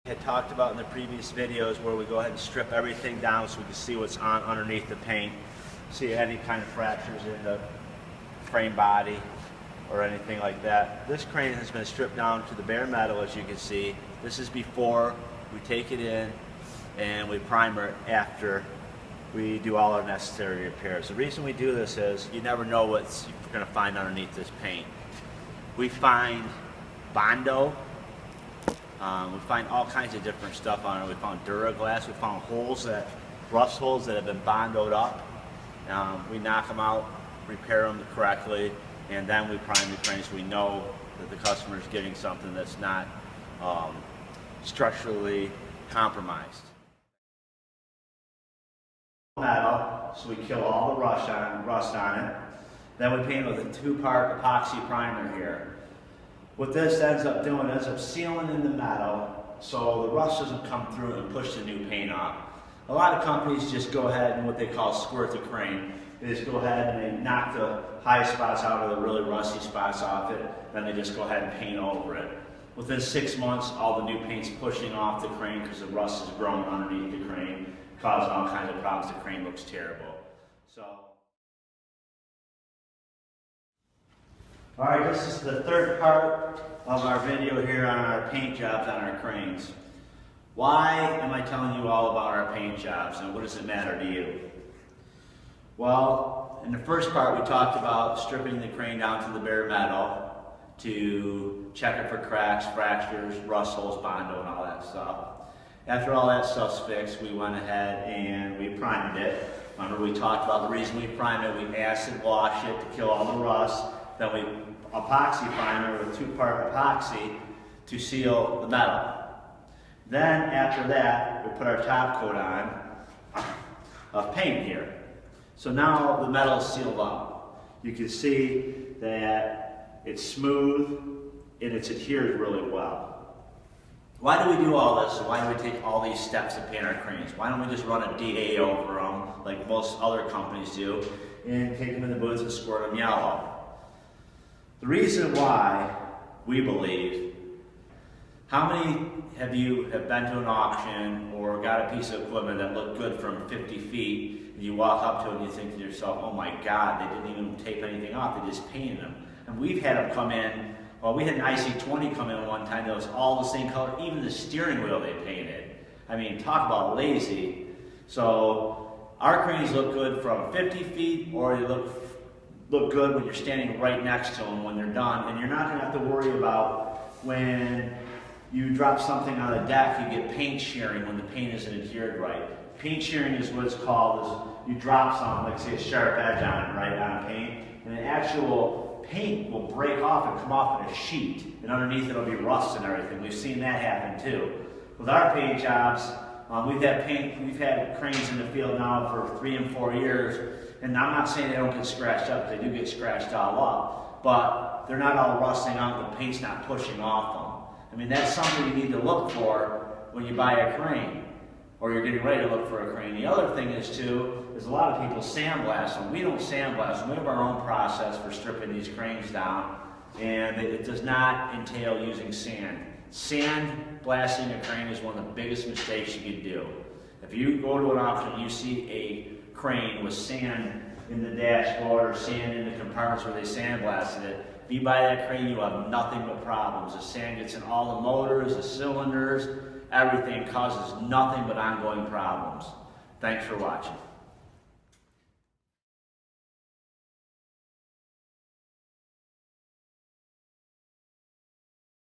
Had talked about in the previous videos where we go ahead and strip everything down so we can see what's underneath the paint, see any kind of fractures in the frame body or anything like that. This crane has been stripped down to the bare metal, as you can see. This is before we take it in and we primer it after we do all our necessary repairs. The reason we do this is you never know what you're going to find underneath this paint. We find Bondo. We find all kinds of different stuff on it. We found Duraglass. We found rust holes that have been bondoed up. We knock them out, repair them correctly, and then we prime the crane so we know that the customer is getting something that's not structurally compromised. Metal, so we kill all the rust on it. Then we paint it with a two-part epoxy primer here. What this ends up doing is sealing in the metal so the rust doesn't come through and push the new paint off. A lot of companies just go ahead and what they call squirt the crane. They just go ahead and they knock the high spots out or the really rusty spots off it, then they just go ahead and paint over it. Within 6 months, all the new paint's pushing off the crane because the rust is growing underneath the crane, causing all kinds of problems. The crane looks terrible. Alright, this is the third part of our video here on our paint jobs on our cranes. Why am I telling you all about our paint jobs and what does it matter to you? Well, in the first part we talked about stripping the crane down to the bare metal to check it for cracks, fractures, rust holes, Bondo and all that stuff. After all that stuff's fixed, we went ahead and we primed it. Remember we talked about the reason we primed it, we acid wash it to kill all the rust. Then we epoxy primer with two-part epoxy to seal the metal. Then after that, we put our top coat on of paint here. So now the metal is sealed up. You can see that it's smooth and it's adhered really well. Why do we do all this? Why do we take all these steps to paint our cranes? Why don't we just run a DA over them like most other companies do and take them in the boots and squirt them yellow? The reason why we believe, how many of you have been to an auction or got a piece of equipment that looked good from 50 feet and you walk up to it and you think to yourself, oh my God, they didn't even tape anything off, they just painted them. And we've had them come in, well, we had an IC20 come in one time that was all the same color, even the steering wheel they painted. I mean, talk about lazy. So our cranes look good from 50 feet or they look good when you're standing right next to them when they're done, and you're not going to have to worry about when you drop something on the deck, you get paint shearing when the paint isn't adhered right. Paint shearing is what it's called, is you drop something, like say a sharp edge on it, right, on paint, and the actual paint will break off and come off in a sheet, and underneath it'll be rust and everything. We've seen that happen too. With our paint jobs, we've had cranes in the field now for 3 and 4 years, and I'm not saying they don't get scratched up, they do get scratched all up, but they're not all rusting out, the paint's not pushing off them. I mean, that's something you need to look for when you buy a crane, or you're getting ready to look for a crane. The other thing is too, is a lot of people sandblast them. We don't sandblast them, we have our own process for stripping these cranes down, and it does not entail using sand. Sand blasting a crane is one of the biggest mistakes you can do. If you go to an auction and you see a crane with sand in the dashboard or sand in the compartments where they sandblasted it, if you buy that crane, you have nothing but problems. The sand gets in all the motors, the cylinders, everything, causes nothing but ongoing problems. Thanks for watching.